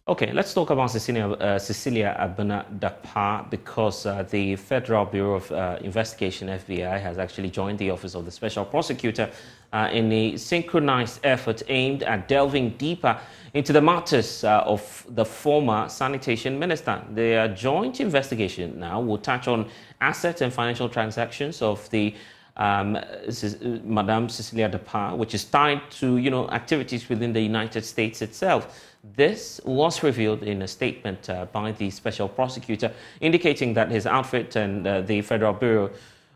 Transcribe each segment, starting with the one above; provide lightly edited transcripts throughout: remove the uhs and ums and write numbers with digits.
Okay, let's talk about Cecilla Dapaah because the Federal Bureau of Investigation, FBI, has actually joined the Office of the Special Prosecutor in a synchronized effort aimed at delving deeper into the matters of the former sanitation minister. The joint investigation now will touch on assets and financial transactions of the Madame Cecilla Dapaah, which is tied to, activities within the United States itself. This was revealed in a statement by the special prosecutor, indicating that his outfit and the Federal Bureau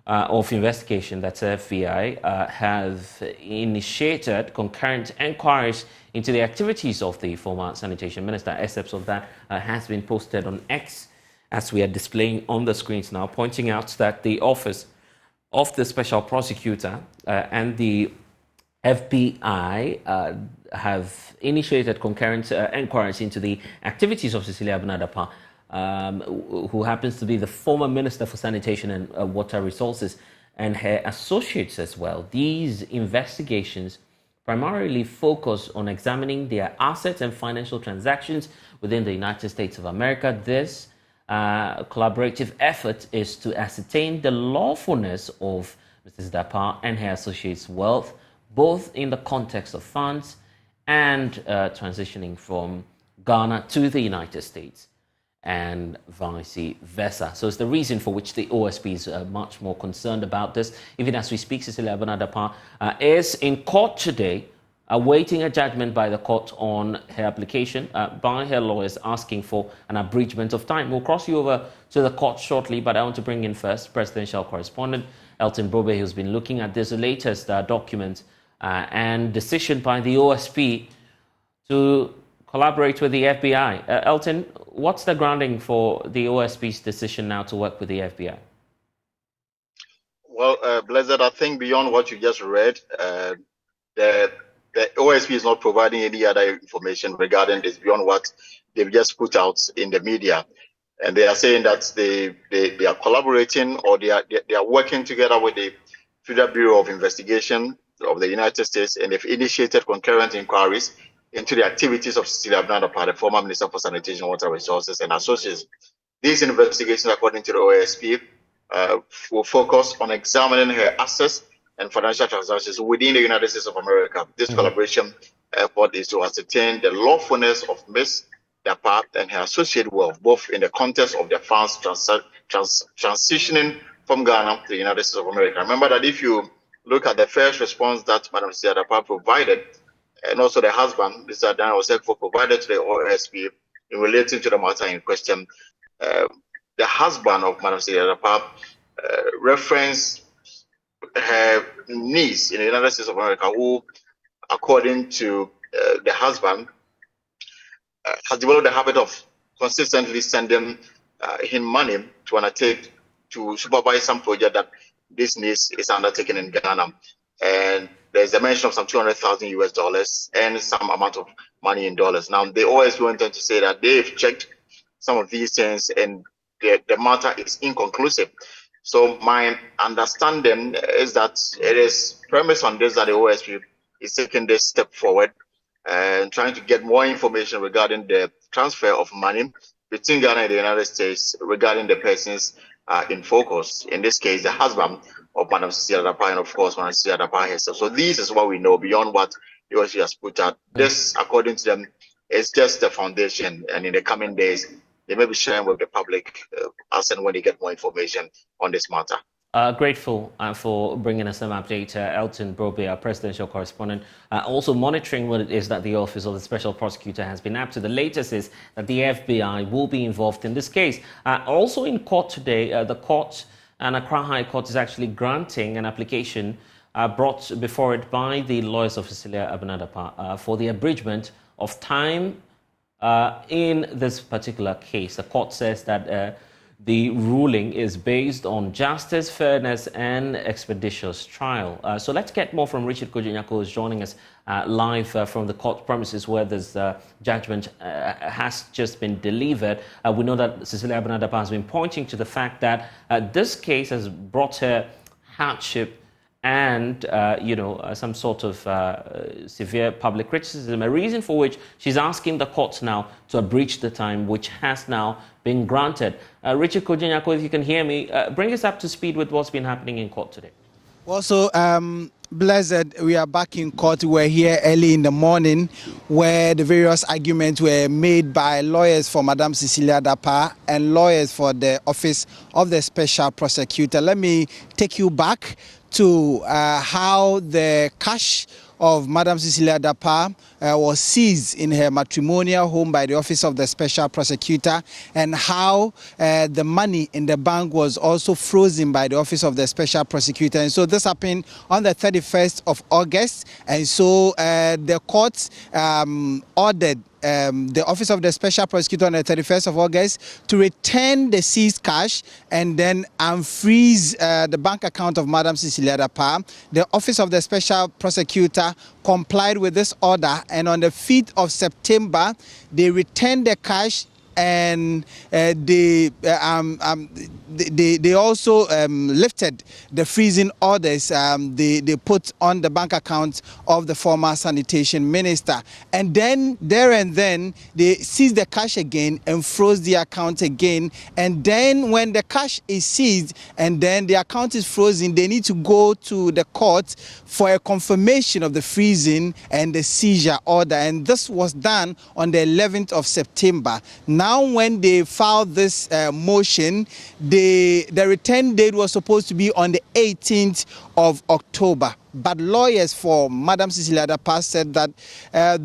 of Investigation, that's FBI, have initiated concurrent inquiries into the activities of the former sanitation minister. Excerpts of that has been posted on X, as we are displaying on the screens now, pointing out that the office of the special prosecutor and the FBI have initiated concurrent inquiries into the activities of Cecilla Dapaah, who happens to be the former Minister for Sanitation and Water Resources, and her associates as well. These investigations primarily focus on examining their assets and financial transactions within the United States of America. This collaborative effort is to ascertain the lawfulness of Mrs. Dapaah and her associates' wealth, both in the context of funds and transitioning from Ghana to the United States and vice versa. So it's the reason for which the OSP is much more concerned about this. Even as we speak, Cecilla Dapaah is in court today, awaiting a judgment by the court on her application by her lawyers asking for an abridgment of time. We'll cross you over to the court shortly, but I want to bring in first presidential correspondent Elton Brobe, who's been looking at this latest document and decision by the OSP to collaborate with the FBI. Elton, what's the grounding for the OSP's decision now to work with the FBI? Well, Blessed, I think beyond what you just read, the OSP is not providing any other information regarding this beyond what they've just put out in the media. And they are saying that they are collaborating, or they are working together with the Federal Bureau of Investigation of the United States, and they've initiated concurrent inquiries into the activities of Cecilla Dapaah, the former Minister for Sanitation, Water Resources, and associates. These investigations, according to the OSP, will focus on examining her assets and financial transactions within the United States of America. This collaboration effort is to ascertain the lawfulness of Ms. Dapaah and her associate wealth, both in the context of their funds transitioning from Ghana to the United States of America. Remember that if you look at the first response that Madam Cecilla Dapaah provided, and also the husband, Mr. Daniel Osekfo, provided to the OSP in relating to the matter in question, the husband of Madam Cecilla Dapaah referenced her niece in the United States of America, who, according to the husband, has developed the habit of consistently sending him money to undertake to supervise some project that this niece is undertaking in Ghana. And there's a mention of some $200,000 and some amount of money in dollars. Now, they always went on to say that they've checked some of these things and the matter is inconclusive. So my understanding is that it is premised on this that the OSP is taking this step forward and trying to get more information regarding the transfer of money between Ghana and the United States regarding the persons in focus. In this case, the husband of Madam Cecilla Dapaah and, of course, Madam Cecilla Dapaah herself. So this is what we know beyond what the OSP has put out. This, according to them, is just the foundation, and in the coming days, they may be sharing with the public as and when they get more information on this matter. Grateful for bringing us some update, Elton Brobe, our presidential correspondent, also monitoring what it is that the Office of the Special Prosecutor has been up to. The latest is that the FBI will be involved in this case. Also in court today, the court and Accra High Court is actually granting an application brought before it by the lawyers of Cecilla Dapaah for the abridgment of time in this particular case. The court says that the ruling is based on justice, fairness, and expeditious trial. So let's get more from Richard Kojunyako, who's joining us live from the court premises where this judgment has just been delivered. We know that Cecilla Dapaah has been pointing to the fact that this case has brought her hardship and some sort of severe public criticism, a reason for which she's asking the courts now to abridge the time, which has now been granted. Richard Kojinyako, if you can hear me, bring us up to speed with what's been happening in court today. Well, so, Blessed, we are back in court. We're here early in the morning where the various arguments were made by lawyers for Madam Cecilla Dapaah and lawyers for the Office of the Special Prosecutor. Let me take you back to how the cash of Madam Cecilla Dapaah was seized in her matrimonial home by the Office of the Special Prosecutor, and how the money in the bank was also frozen by the Office of the Special Prosecutor. And so this happened on the 31st of August, and so the court ordered the Office of the Special Prosecutor on the 31st of August to return the seized cash and then unfreeze the bank account of Madam Cecilla Dapaah. The Office of the Special Prosecutor complied with this order, and on the 5th of September, they returned the cash, and they also lifted the freezing orders they put on the bank account of the former sanitation minister. And then they seized the cash again and froze the account again. And then when the cash is seized and then the account is frozen, they need to go to the court for a confirmation of the freezing and the seizure order. And this was done on the 11th of September. Now, when they filed this motion, the return date was supposed to be on the 18th of October. But lawyers for Madam Cecilla Dapaah said that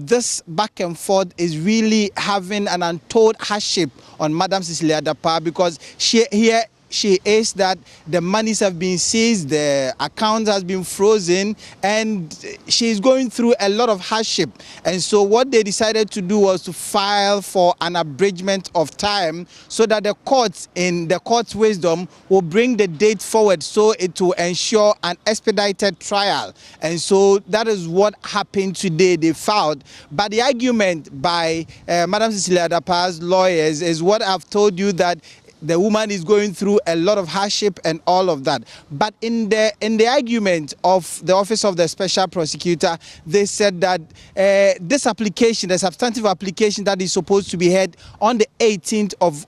this back and forth is really having an untold hardship on Madam Cecilla Dapaah, because she is that the monies have been seized, the account has been frozen, and she's going through a lot of hardship. And so what they decided to do was to file for an abridgment of time, so that the courts, in the court's wisdom, will bring the date forward so it will ensure an expedited trial. And so that is what happened today. They filed. But the argument by Madam Cecilla Dapaah's lawyers is what I've told you, that the woman is going through a lot of hardship and all of that. But in the argument of the Office of the Special Prosecutor, they said that this application, the substantive application that is supposed to be heard on the 18th of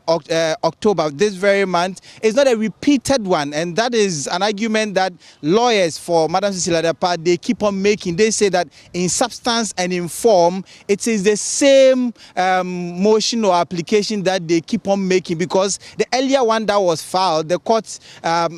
October, this very month, is not a repeated one. And that is an argument that lawyers for Madam Cecilla Dapaah, they keep on making. They say that in substance and in form, it is the same motion or application that they keep on making, because the earlier one that was filed, the court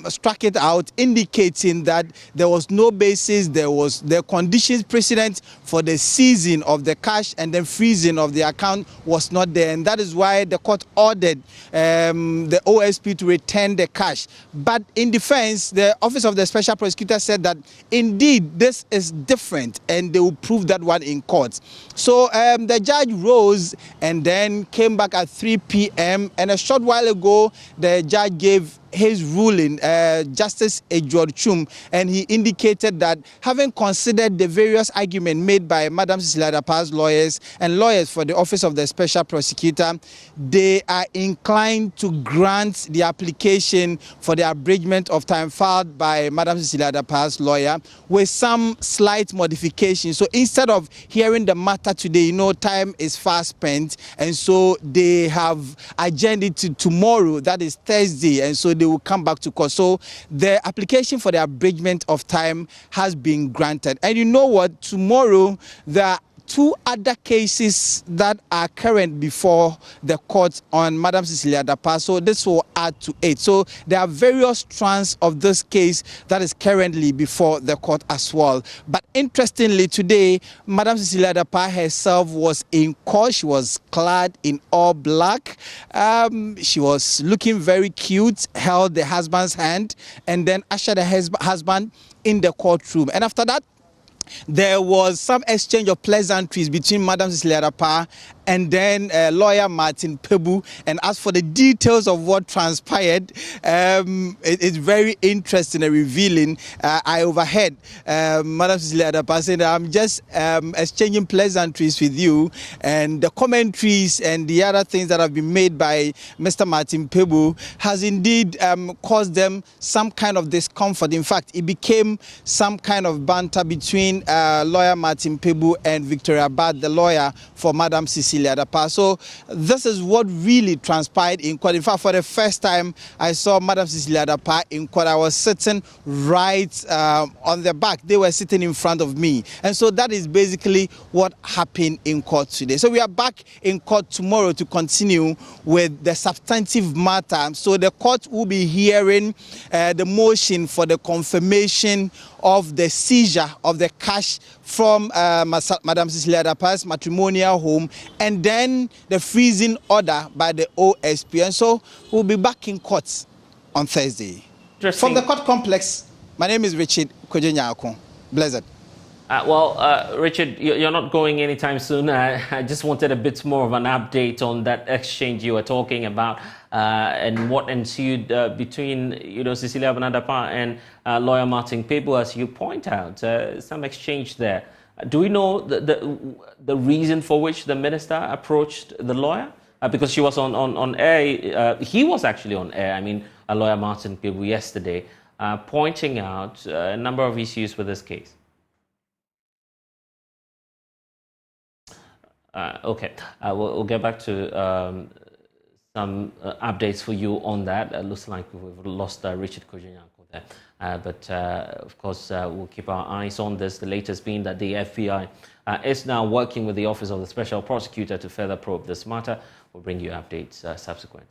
struck it out, indicating that there was no basis, there was the conditions precedent for the seizing of the cash and then freezing of the account was not there, and that is why the court ordered the OSP to return the cash. But in defense, the Office of the Special Prosecutor said that indeed this is different, and they will prove that one in court. So the judge rose and then came back at 3 p.m. and a short while ago, the judge gave his ruling, Justice Edward Chum, and he indicated that having considered the various arguments made by Madam Cecilla Dapaah's lawyers and lawyers for the Office of the Special Prosecutor, they are inclined to grant the application for the abridgment of time filed by Madam Cecilla Dapaah's lawyer with some slight modifications. So instead of hearing the matter today, time is fast spent, and so they have adjourned it to tomorrow, that is Thursday, and so they will come back to court. So the application for the abridgment of time has been granted. And you know what? Tomorrow, there are 2 other cases that are current before the court on Madam Cecilla Dapaah. So this will add to 8. So there are various strands of this case that is currently before the court as well. But interestingly, today, Madam Cecilla Dapaah herself was in court. She was clad in all black. She was looking very cute, held the husband's hand, and then ushered the husband in the courtroom. And after that, there was some exchange of pleasantries between Madam Cecilla Dapaah and then lawyer Martin Pebu. And as for the details of what transpired, it's very interesting and revealing. I overheard Madam Cecilla Dapaah saying that I'm just exchanging pleasantries with you, and the commentaries and the other things that have been made by Mr. Martin Pebu has indeed caused them some kind of discomfort. In fact, it became some kind of banter between lawyer Martin Pebu and Victoria Bad, the lawyer for Madam Cecilla Dapaah. So this is what really transpired in court. In fact, for the first time I saw Madam Cecilla Dapaah in court, I was sitting right on the back. They were sitting in front of me. And so that is basically what happened in court today. So we are back in court tomorrow to continue with the substantive matter. So the court will be hearing the motion for the confirmation of the seizure of the cash from Madam Cecilla Dapaah's matrimonial home, and then the freezing order by the OSP. And so we'll be back in court on Thursday. From the court complex, my name is Richard Kojenyako. Blessed. Richard, you're not going anytime soon. I just wanted a bit more of an update on that exchange you were talking about and what ensued between Cecilla Dapaah and lawyer Martin Pebu, as you point out. Some exchange there. Do we know the reason for which the minister approached the lawyer? Because she was on air. He was actually on air. I mean, lawyer Martin Pebu yesterday, pointing out a number of issues with this case. Okay, we'll get back to some updates for you on that. Looks like we've lost Richard Kojenyako there. But of course, we'll keep our eyes on this. The latest being that the FBI is now working with the Office of the Special Prosecutor to further probe this matter. We'll bring you updates subsequently.